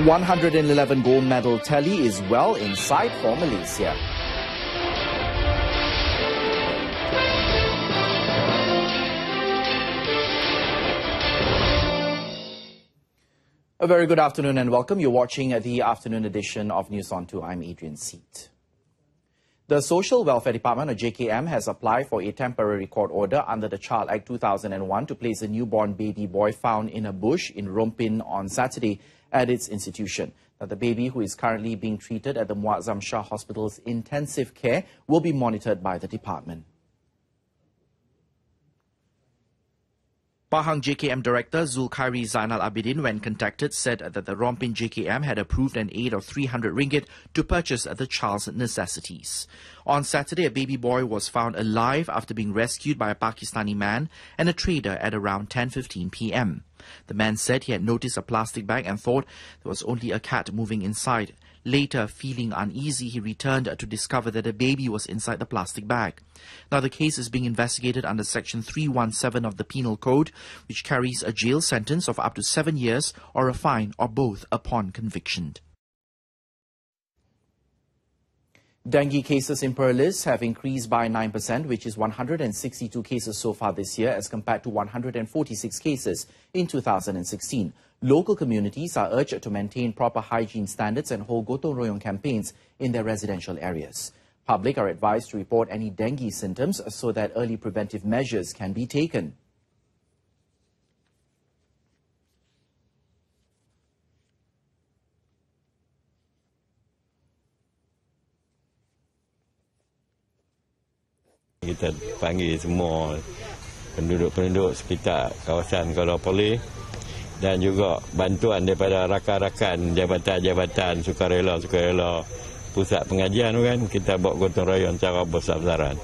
111 gold medal tally is well in sight for Malaysia. A very good afternoon and welcome. You're watching the afternoon edition of News on 2. I'm Adrian Seat. The Social Welfare Department, or JKM, has applied for a temporary court order under the Child Act 2001 to place a newborn baby boy found in a bush in Rompin on Saturday at its institution. Now, the baby, who is currently being treated at the Muazzam Shah Hospital's intensive care, will be monitored by the department. Pahang JKM Director Zulkhairi Zainal Abidin, when contacted, said that the Rompin JKM had approved an aid of 300 ringgit to purchase the child's necessities. On Saturday, a baby boy was found alive after being rescued by a Pakistani man and a trader at around 10:15 p.m. The man said he had noticed a plastic bag and thought there was only a cat moving inside. Later, feeling uneasy, he returned to discover that a baby was inside the plastic bag. Now, the case is being investigated under Section 317 of the Penal Code, which carries a jail sentence of up to 7 years or a fine or both upon conviction. Dengue cases in Perlis have increased by 9%, which is 162 cases so far this year as compared to 146 cases in 2016. Local communities are urged to maintain proper hygiene standards and hold gotong royong campaigns in their residential areas. Public are advised to report any dengue symptoms so that early preventive measures can be taken. Kita panggil semua penduduk-penduduk sekitar kawasan kalau boleh, dan juga bantuan daripada rakan-rakan jabatan-jabatan sukarela-sukarela pusat pengajian kan, kita buat gotong royong secara besar-besaran.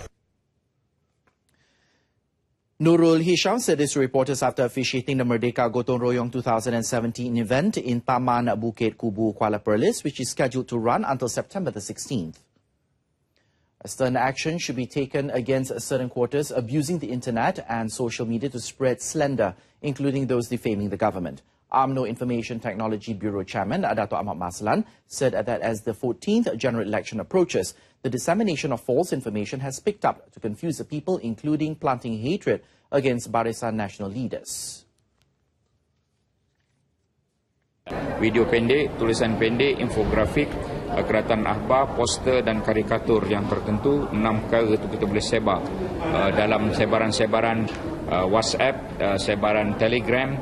Nurul Hisham said this to reporters after officiating the Merdeka Gotong Royong 2017 event in Taman Bukit Kubu, Kuala Perlis, which is scheduled to run until September the 16th. A stern action should be taken against certain quarters abusing the internet and social media to spread slander, including those defaming the government. UMNO Information Technology Bureau Chairman Dato' Ahmad Maslan said that as the 14th general election approaches, the dissemination of false information has picked up to confuse the people, including planting hatred against Barisan Nasional leaders. Video pendek, tulisan pendek, infografik, keratan akhbar, poster dan karikatur yang tertentu, 6 perkara itu kita boleh sebar dalam sebaran-sebaran WhatsApp, sebaran Telegram,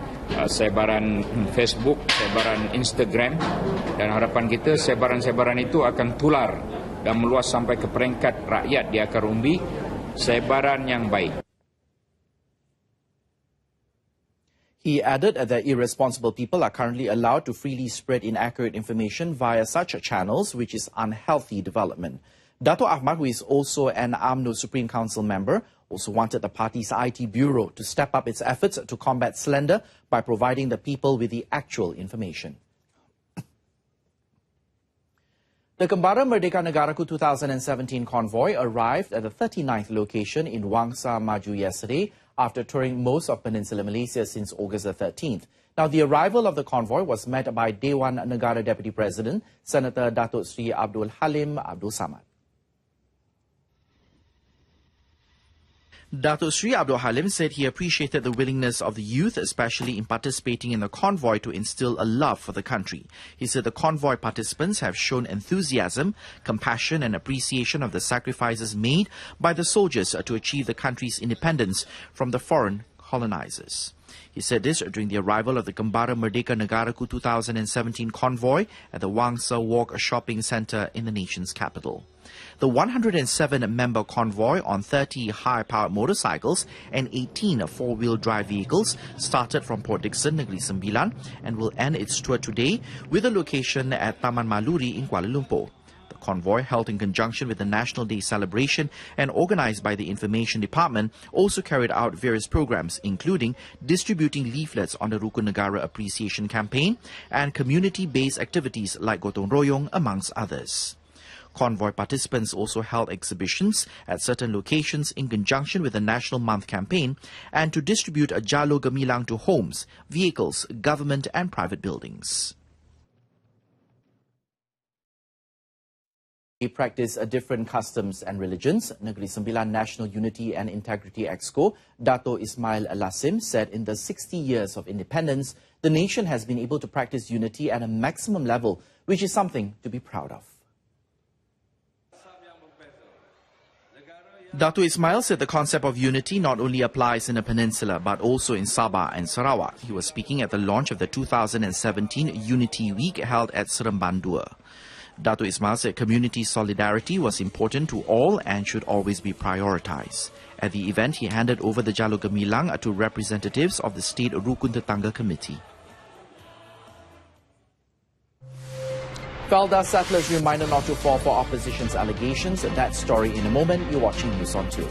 sebaran Facebook, sebaran Instagram, dan harapan kita sebaran-sebaran itu akan tular dan meluas sampai ke peringkat rakyat di akar umbi, sebaran yang baik. He added that irresponsible people are currently allowed to freely spread inaccurate information via such channels, which is unhealthy development. Dato' Ahmad, who is also an UMNO Supreme Council member, also wanted the party's IT bureau to step up its efforts to combat slander by providing the people with the actual information. The Kembara Merdeka Negaraku 2017 convoy arrived at the 39th location in Wangsa Maju yesterday after touring most of Peninsular Malaysia since August the 13th. Now, the arrival of the convoy was met by Dewan Negara Deputy President, Senator Datuk Sri Abdul Halim Abdul Samad. Datuk Sri Abdul Halim said he appreciated the willingness of the youth, especially in participating in the convoy, to instill a love for the country. He said the convoy participants have shown enthusiasm, compassion and appreciation of the sacrifices made by the soldiers to achieve the country's independence from the foreign colonizers. He said this during the arrival of the Kembara Merdeka Negaraku 2017 convoy at the Wangsa Walk shopping centre in the nation's capital. The 107-member convoy on 30 high-powered motorcycles and 18 four-wheel drive vehicles started from Port Dickson, Negeri Sembilan, and will end its tour today with a location at Taman Maluri in Kuala Lumpur. The convoy, held in conjunction with the National Day celebration and organised by the Information Department, also carried out various programs, including distributing leaflets on the Rukun Negara Appreciation Campaign and community-based activities like Gotong Royong, amongst others. Convoy participants also held exhibitions at certain locations in conjunction with the National Month campaign and to distribute a Jalo Gemilang to homes, vehicles, government and private buildings. They practice different customs and religions. Negeri Sembilan National Unity and Integrity Exco, Dato Ismail Lassim, said in the 60 years of independence, the nation has been able to practice unity at a maximum level, which is something to be proud of. Dato Ismail said the concept of unity not only applies in the peninsula but also in Sabah and Sarawak. He was speaking at the launch of the 2017 Unity Week held at Seremban 2. Dato Ismail said community solidarity was important to all and should always be prioritized. At the event, he handed over the Jalur Gemilang to representatives of the State Rukun Tetangga Committee. Felda settlers reminded not to fall for opposition's allegations. That story in a moment. You're watching News on 2.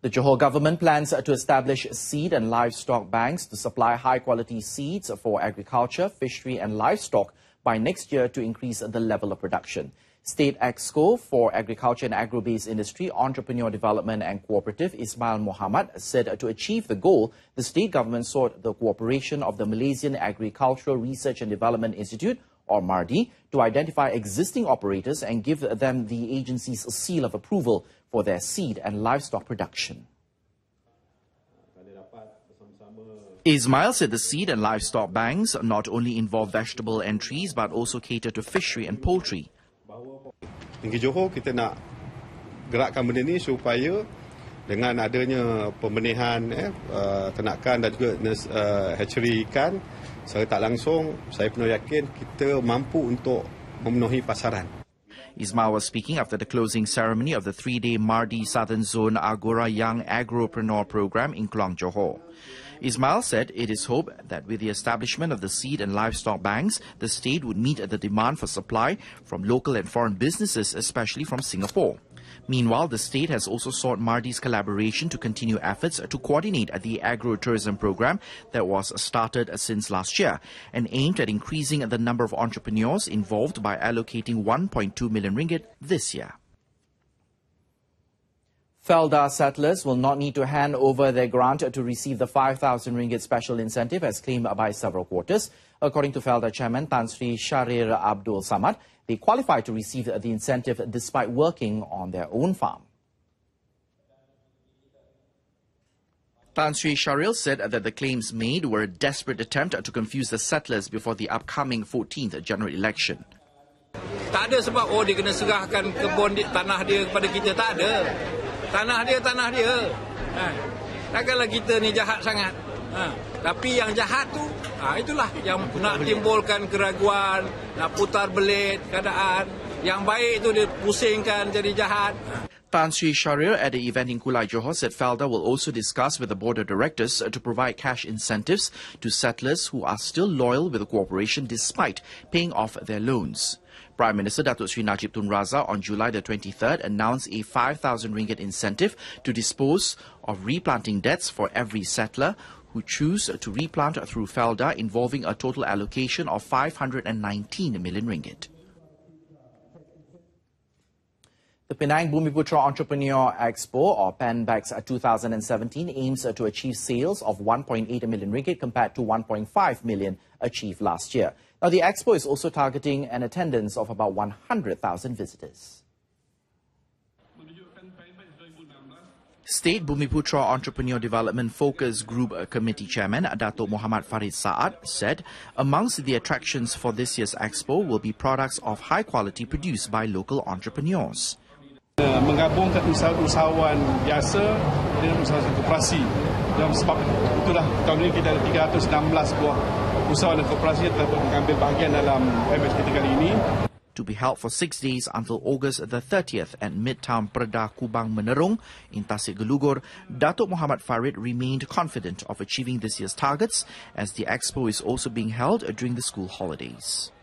The Johor government plans to establish seed and livestock banks to supply high-quality seeds for agriculture, fishery and livestock by next year to increase the level of production. State Exco for Agriculture and Agro-Based Industry, Entrepreneur Development and Cooperative Ismail Mohamad said to achieve the goal, the state government sought the cooperation of the Malaysian Agricultural Research and Development Institute, or MARDI, to identify existing operators and give them the agency's seal of approval for their seed and livestock production. Ismail said the seed and livestock banks not only involve vegetable entries but also cater to fishery and poultry. Tinggi Johor kita nak gerakkan benda ni supaya dengan adanya pembenihan ternakan dan juga hatchery ikan secara tak langsung saya penuh yakin kita mampu untuk memenuhi pasaran. Ismail was speaking after the closing ceremony of the 3-day Mardi Southern Zone Agora Young Agropreneur Program in Klang, Johor. Ismail said it is hoped that with the establishment of the seed and livestock banks, the state would meet the demand for supply from local and foreign businesses, especially from Singapore. Meanwhile, the state has also sought MARDI's collaboration to continue efforts to coordinate the agro-tourism program that was started since last year and aimed at increasing the number of entrepreneurs involved by allocating 1.2 million ringgit this year. Felda settlers will not need to hand over their grant to receive the 5,000 ringgit special incentive as claimed by several quarters. According to Felda Chairman Tan Sri Shahrir Abdul Samad, they qualify to receive the incentive despite working on their own farm. Tan Sri Shahrir said that the claims made were a desperate attempt to confuse the settlers before the upcoming 14th general election. Tak ada sebab dia kena serahkan kebun tanah dia kepada kita, tak ada. Tanah dia. Takkanlah kita ni jahat sangat. Tapi yang jahat tu, itulah yang nak timbulkan keraguan, nak putar belit keadaan. Yang baik tu dia pusingkan jadi jahat. Tan Sri Shahrir at the event in Kulai Johor said Felda will also discuss with the board of directors to provide cash incentives to settlers who are still loyal with the cooperation despite paying off their loans. Prime Minister Datuk Sri Najib Tun Razak on July the 23rd announced a 5,000 ringgit incentive to dispose of replanting debts for every settler who choose to replant through Felda, involving a total allocation of 519 million ringgit. The Penang Bumiputra Entrepreneur Expo, or PENBEX 2017, aims to achieve sales of 1.8 million ringgit compared to 1.5 million achieved last year. Now, the expo is also targeting an attendance of about 100,000 visitors. State Bumiputra Entrepreneur Development Focus Group Committee Chairman Dato Muhammad Farid Saad said amongst the attractions for this year's expo will be products of high quality produced by local entrepreneurs. Menggabungkan usahawan biasa dengan usahawan koperasi. Dan sebab itulah tahun ini kita ada 316 buah usahawan dan koperasi yang telah mengambil bahagian dalam PENBEX kita kali ini. To be held for 6 days until August the 30th at Midtown Perda Kubang Menerung in Tasik Gelugur, Datuk Muhammad Farid remained confident of achieving this year's targets as the expo is also being held during the school holidays.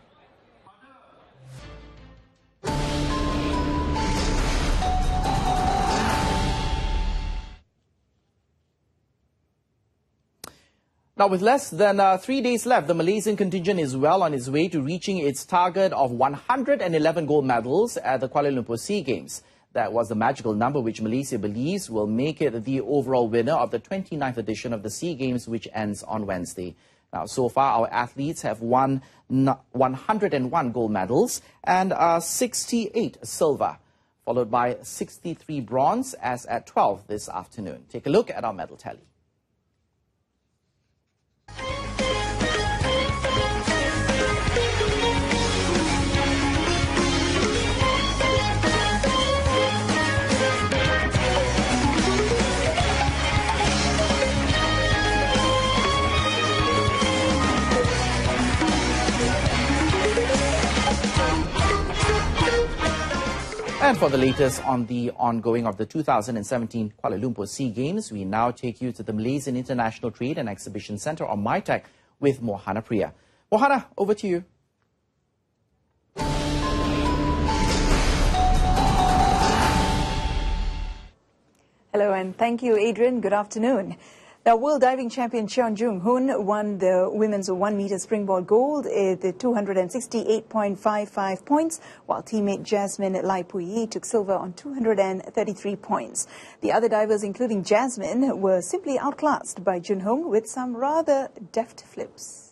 Now, with less than 3 days left, the Malaysian contingent is well on its way to reaching its target of 111 gold medals at the Kuala Lumpur SEA Games. That was the magical number which Malaysia believes will make it the overall winner of the 29th edition of the SEA Games, which ends on Wednesday. Now, so far, our athletes have won 101 gold medals and 68 silver, followed by 63 bronze as at 12 this afternoon. Take a look at our medal tally. And for the latest on the ongoing of the 2017 Kuala Lumpur SEA Games, we now take you to the Malaysian International Trade and Exhibition Centre, or MITEC, with Mohana Priya. Mohana, over to you. Hello and thank you, Adrian. Good afternoon. Now, world diving champion Cheon Jung-hoon won the women's 1-meter springboard gold at 268.55 points, while teammate Jasmine Lai Pui took silver on 233 points. The other divers, including Jasmine, were simply outclassed by Jun-hong with some rather deft flips.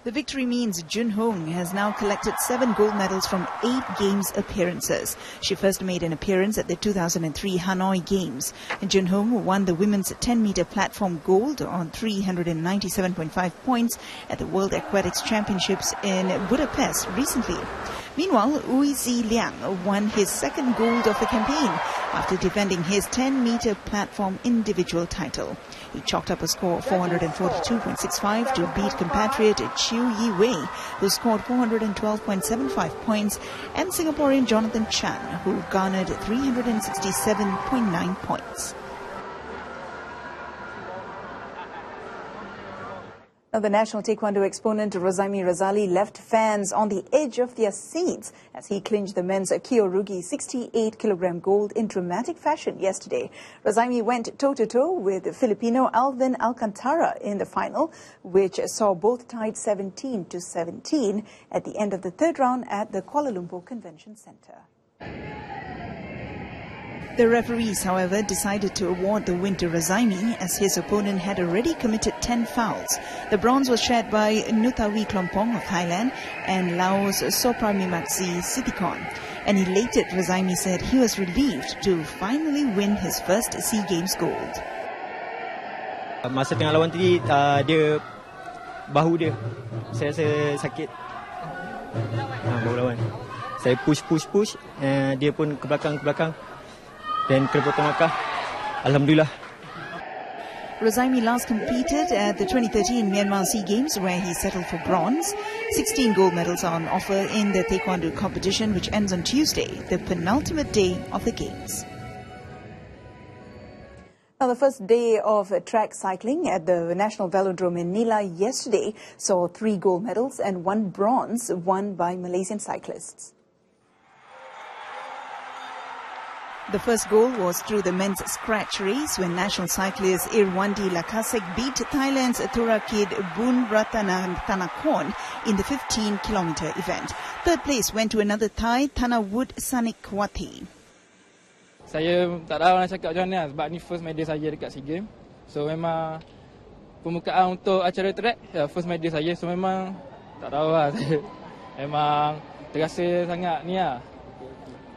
The victory means Jun-hong has now collected 7 gold medals from 8 Games appearances. She first made an appearance at the 2003 Hanoi Games. Jun-hong won the women's 10-meter platform gold on 397.5 points at the World Aquatics Championships in Budapest recently. Meanwhile, Uizi Liang won his second gold of the campaign after defending his 10-meter platform individual title. He chalked up a score of 442.65 to beat compatriot Chiu Yi-wei, who scored 412.75 points, and Singaporean Jonathan Chan, who garnered 367.9 points. Now, the national taekwondo exponent Rozaimi Razali left fans on the edge of their seats as he clinched the men's Kyorugi 68-kilogram gold in dramatic fashion yesterday. Rozaimi went toe-to-toe with Filipino Alvin Alcantara in the final, which saw both tied 17-17 at the end of the third round at the Kuala Lumpur Convention Centre. The referees, however, decided to award the win to Rozaimi as his opponent had already committed 10 fouls. The bronze was shared by Nutawi Klompong of Thailand and Laos Sopramimaksi Sitikon. An elated Rozaimi said he was relieved to finally win his first SEA Games gold. Masa tengah lawan tadi, dia bahu dia, saya rasa sakit. Bahu lawan. Saya push, dia pun ke belakang. Dan kepotong langkah. Alhamdulillah. Rozaimi last competed at the 2013 Myanmar SEA Games, where he settled for bronze. 16 gold medals are on offer in the taekwondo competition, which ends on Tuesday, the penultimate day of the Games. Now, the first day of track cycling at the National Velodrome in Nila yesterday saw 3 gold medals and 1 bronze won by Malaysian cyclists. The first goal was through the men's scratch race when national cyclist Irwandi Lakasek beat Thailand's Thurakid Bunratanathanakorn in the 15-kilometer event. Third place went to another Thai, Thanawut Sanikwati. Saya tak tahu nak cakap macam mana sebab ni first medal saya dekat SEA Games. So memang pembukaan untuk acara track, first medal saya. So memang tak tahu lah saya. Memang terasa sangat ni lah.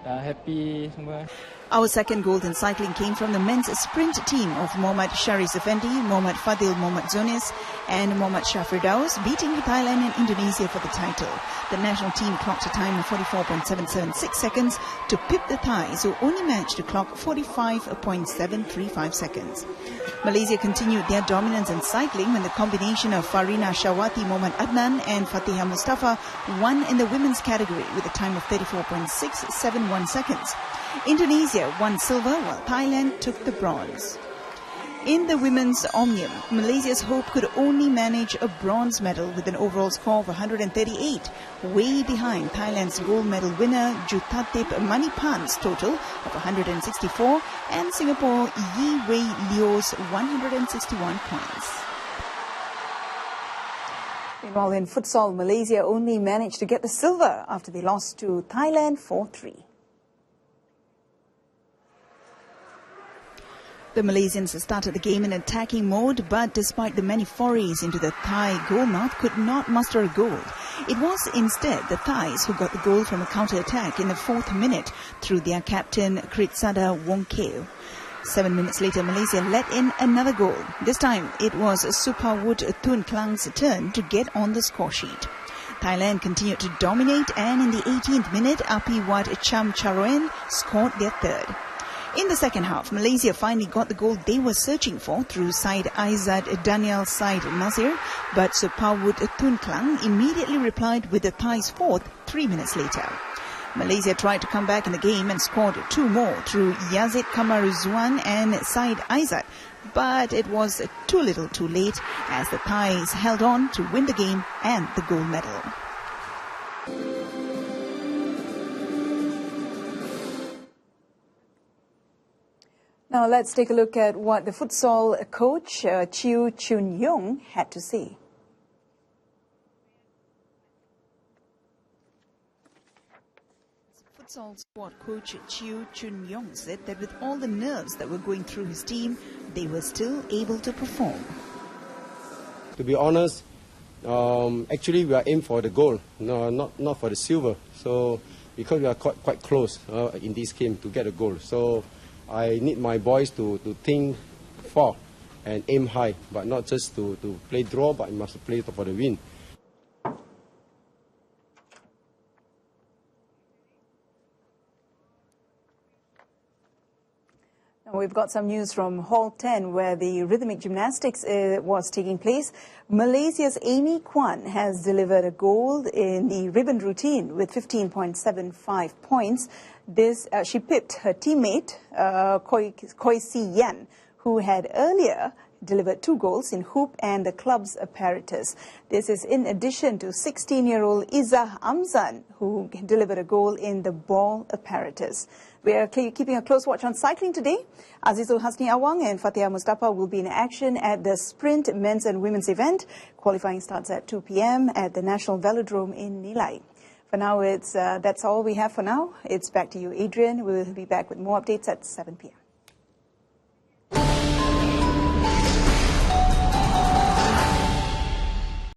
Happy semua. Our second gold in cycling came from the men's sprint team of Mohammad Sharis Effendi, Mohammad Fadil Mohammad Zonis and Mohammad Shafirdaus, beating Thailand and Indonesia for the title. The national team clocked a time of 44.776 seconds to pip the Thais, who only managed to clock 45.735 seconds. Malaysia continued their dominance in cycling when the combination of Farina Shawati Mohammad Adnan and Fatiha Mustafa won in the women's category with a time of 34.671 seconds. Indonesia won silver while Thailand took the bronze. In the women's omnium, Malaysia's hope could only manage a bronze medal with an overall score of 138, way behind Thailand's gold medal winner Jutatip Manipan's total of 164 and Singapore Yi Wei Leo's 161 points. Meanwhile, in futsal, Malaysia only managed to get the silver after they lost to Thailand 4-3. The Malaysians started the game in attacking mode, but despite the many forays into the Thai goalmouth, could not muster a goal. It was instead the Thais who got the goal from a counter-attack in the 4th minute through their captain Kritsada Wongkeo. 7 minutes later, Malaysia let in another goal. This time, it was Supawut Thun Klang's turn to get on the score sheet. Thailand continued to dominate, and in the 18th minute, Apiwat Cham Charoen scored their third. In the second half, Malaysia finally got the goal they were searching for through side Aizat Daniel Said Nasir, but Supawut Thun Klang immediately replied with the Thais' fourth 3 minutes later. Malaysia tried to come back in the game and scored 2 more through Yazid Kamaruzuan and Said Aizat, but it was too little too late as the Thais held on to win the game and the gold medal. Now let's take a look at what the futsal coach Chiu Chun Yong had to say. Futsal squad coach Chiu Chun Yong said that with all the nerves that were going through his team, they were still able to perform. To be honest, actually we are aimed for the gold, no, not for the silver. So because we are quite close in this game to get a goal, so I need my boys to think far and aim high, but not just to play draw, but must play for the win. Now we've got some news from Hall 10 where the rhythmic gymnastics was taking place. Malaysia's Amy Kwan has delivered a gold in the ribbon routine with 15.75 points. She pipped her teammate Koi Si Yan, who had earlier delivered 2 goals in hoop and the club's apparatus. This is in addition to 16-year-old Izzah Amzan, who delivered a goal in the ball apparatus. We are keeping a close watch on cycling today. Azizul Hasni Awang and Fatia Mustafa will be in action at the sprint men's and women's event. Qualifying starts at 2 p.m. at the National Velodrome in Nilai. For now, that's all we have for now. It's back to you, Adrian. We'll be back with more updates at 7 p.m.